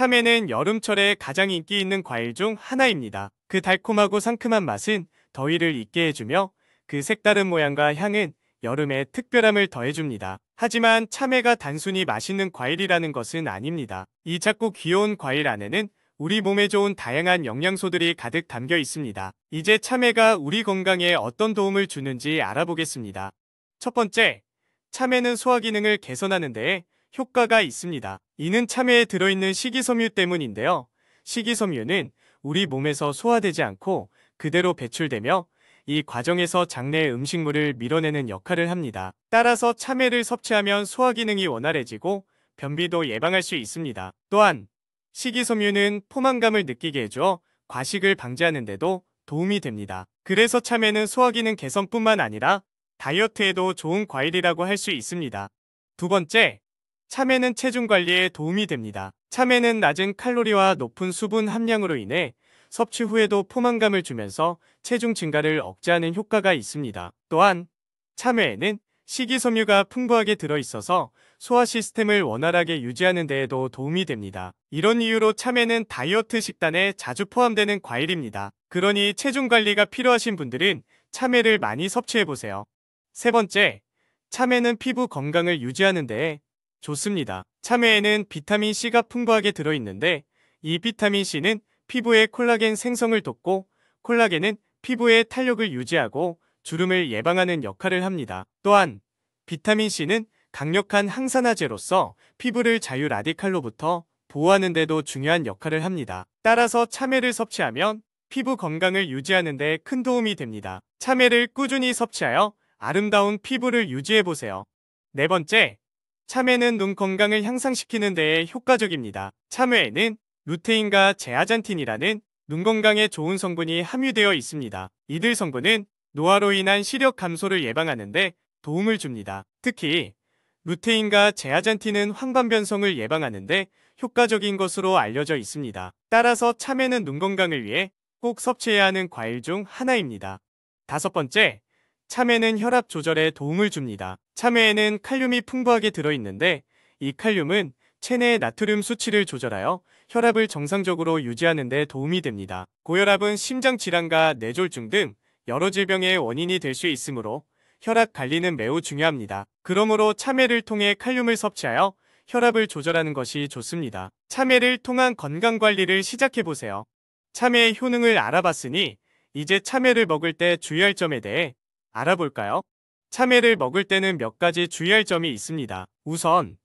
참외는 여름철에 가장 인기 있는 과일 중 하나입니다. 그 달콤하고 상큼한 맛은 더위를 잊게 해주며 그 색다른 모양과 향은 여름에 특별함을 더해줍니다. 하지만 참외가 단순히 맛있는 과일이라는 것은 아닙니다. 이 작고 귀여운 과일 안에는 우리 몸에 좋은 다양한 영양소들이 가득 담겨 있습니다. 이제 참외가 우리 건강에 어떤 도움을 주는지 알아보겠습니다. 첫 번째, 참외는 소화 기능을 개선하는 데 효과가 있습니다. 이는 참외에 들어있는 식이섬유 때문인데요. 식이섬유는 우리 몸에서 소화되지 않고 그대로 배출되며 이 과정에서 장내의 음식물을 밀어내는 역할을 합니다. 따라서 참외를 섭취하면 소화 기능이 원활해지고 변비도 예방할 수 있습니다. 또한 식이섬유는 포만감을 느끼게 해줘 과식을 방지하는 데도 도움이 됩니다. 그래서 참외는 소화 기능 개선뿐만 아니라 다이어트에도 좋은 과일이라고 할 수 있습니다. 두 번째, 참외는 체중 관리에 도움이 됩니다. 참외는 낮은 칼로리와 높은 수분 함량으로 인해 섭취 후에도 포만감을 주면서 체중 증가를 억제하는 효과가 있습니다. 또한 참외에는 식이섬유가 풍부하게 들어있어서 소화 시스템을 원활하게 유지하는 데에도 도움이 됩니다. 이런 이유로 참외는 다이어트 식단에 자주 포함되는 과일입니다. 그러니 체중 관리가 필요하신 분들은 참외를 많이 섭취해보세요. 세 번째, 참외는 피부 건강을 유지하는 데에 좋습니다. 참외에는 비타민C가 풍부하게 들어있는데 이 비타민C는 피부의 콜라겐 생성을 돕고 콜라겐은 피부의 탄력을 유지하고 주름을 예방하는 역할을 합니다. 또한 비타민C는 강력한 항산화제로서 피부를 자유 라디칼로부터 보호하는 데도 중요한 역할을 합니다. 따라서 참외를 섭취하면 피부 건강을 유지하는 데 큰 도움이 됩니다. 참외를 꾸준히 섭취하여 아름다운 피부를 유지해보세요. 네 번째, 참외는 눈 건강을 향상시키는 데에 효과적입니다. 참외에는 루테인과 제아잔틴이라는 눈 건강에 좋은 성분이 함유되어 있습니다. 이들 성분은 노화로 인한 시력 감소를 예방하는 데 도움을 줍니다. 특히 루테인과 제아잔틴은 황반변성을 예방하는 데 효과적인 것으로 알려져 있습니다. 따라서 참외는 눈 건강을 위해 꼭 섭취해야 하는 과일 중 하나입니다. 다섯 번째, 참외는 혈압 조절에 도움을 줍니다. 참외에는 칼륨이 풍부하게 들어있는데 이 칼륨은 체내의 나트륨 수치를 조절하여 혈압을 정상적으로 유지하는 데 도움이 됩니다. 고혈압은 심장 질환과 뇌졸중 등 여러 질병의 원인이 될 수 있으므로 혈압 관리는 매우 중요합니다. 그러므로 참외를 통해 칼륨을 섭취하여 혈압을 조절하는 것이 좋습니다. 참외를 통한 건강관리를 시작해보세요. 참외의 효능을 알아봤으니 이제 참외를 먹을 때 주의할 점에 대해 알아볼까요? 참외를 먹을 때는 몇 가지 주의할 점이 있습니다. 우선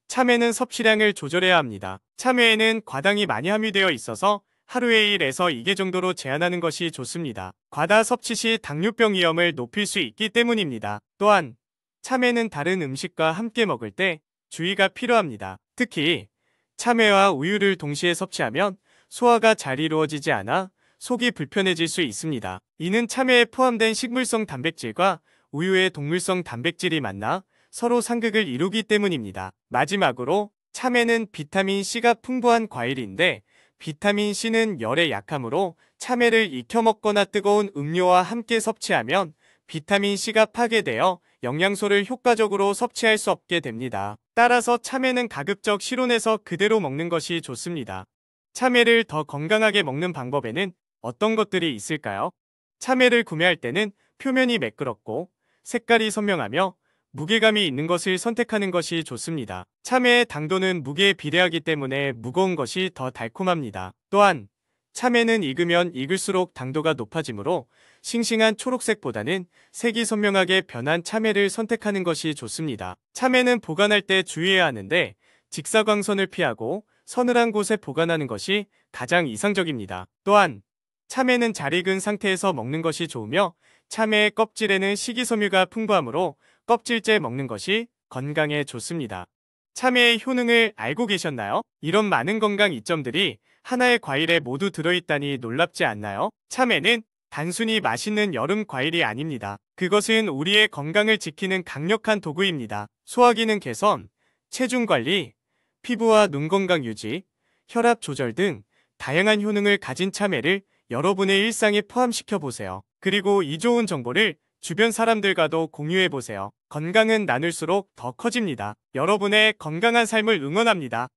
참외는 섭취량을 조절해야 합니다. 참외에는 과당이 많이 함유되어 있어서 하루에 1에서 2개 정도로 제한하는 것이 좋습니다. 과다 섭취 시 당뇨병 위험을 높일 수 있기 때문입니다. 또한 참외는 다른 음식과 함께 먹을 때 주의가 필요합니다. 특히 참외와 우유를 동시에 섭취하면 소화가 잘 이루어지지 않아 속이 불편해질 수 있습니다. 이는 참외에 포함된 식물성 단백질과 우유의 동물성 단백질이 만나 서로 상극을 이루기 때문입니다. 마지막으로 참외는 비타민C가 풍부한 과일인데 비타민C는 열에 약하므로 참외를 익혀 먹거나 뜨거운 음료와 함께 섭취하면 비타민C가 파괴되어 영양소를 효과적으로 섭취할 수 없게 됩니다. 따라서 참외는 가급적 실온에서 그대로 먹는 것이 좋습니다. 참외를 더 건강하게 먹는 방법에는 어떤 것들이 있을까요? 참외를 구매할 때는 표면이 매끄럽고 색깔이 선명하며 무게감이 있는 것을 선택하는 것이 좋습니다. 참외의 당도는 무게에 비례하기 때문에 무거운 것이 더 달콤합니다. 또한 참외는 익으면 익을수록 당도가 높아지므로 싱싱한 초록색보다는 색이 선명하게 변한 참외를 선택하는 것이 좋습니다. 참외는 보관할 때 주의해야 하는데 직사광선을 피하고 서늘한 곳에 보관하는 것이 가장 이상적입니다. 또한 참외는 잘 익은 상태에서 먹는 것이 좋으며 참외의 껍질에는 식이섬유가 풍부하므로 껍질째 먹는 것이 건강에 좋습니다. 참외의 효능을 알고 계셨나요? 이런 많은 건강 이점들이 하나의 과일에 모두 들어있다니 놀랍지 않나요? 참외는 단순히 맛있는 여름 과일이 아닙니다. 그것은 우리의 건강을 지키는 강력한 도구입니다. 소화기능 개선, 체중 관리, 피부와 눈 건강 유지, 혈압 조절 등 다양한 효능을 가진 참외를 여러분의 일상에 포함시켜보세요. 그리고 이 좋은 정보를 주변 사람들과도 공유해보세요. 건강은 나눌수록 더 커집니다. 여러분의 건강한 삶을 응원합니다.